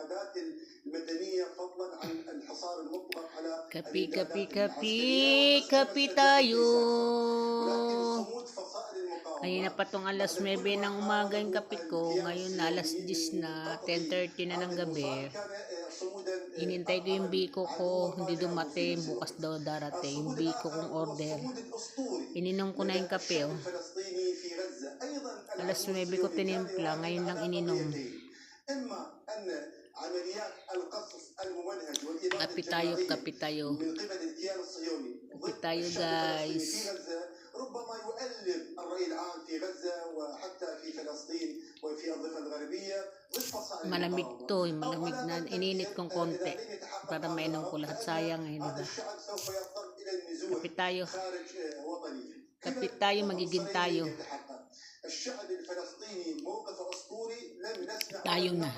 الإمدادات المدنية فضلا عن الحصار المطلق على Kapi, kapi, الإمدادات kapi, العسكرية. kapi tayo. ولكن صمود فصائل المقاومة Kanina pa tong alas 9 ng umaga yung kape ko. Ngayon na alas 10 na, 10:30 na ng gabi. Inintay ko yung biko ko, hindi dumating, bukas daw darating. Yung biko kong order. Ininom ko na yung kape, oh. Alas 9 ko tinimpla, ngayon lang ininom. Kape tayo, kape tayo. Kape tayo, guys. ربما يؤلم الرأي العام في غزة وحتى في فلسطين وفي الضفة الغربية. Malamig to, malamig na ininit kong konti para mainom ko lahat. Sayang eh, diba? Kape tayo. Kape tayo, magiging tayo. Tayo na.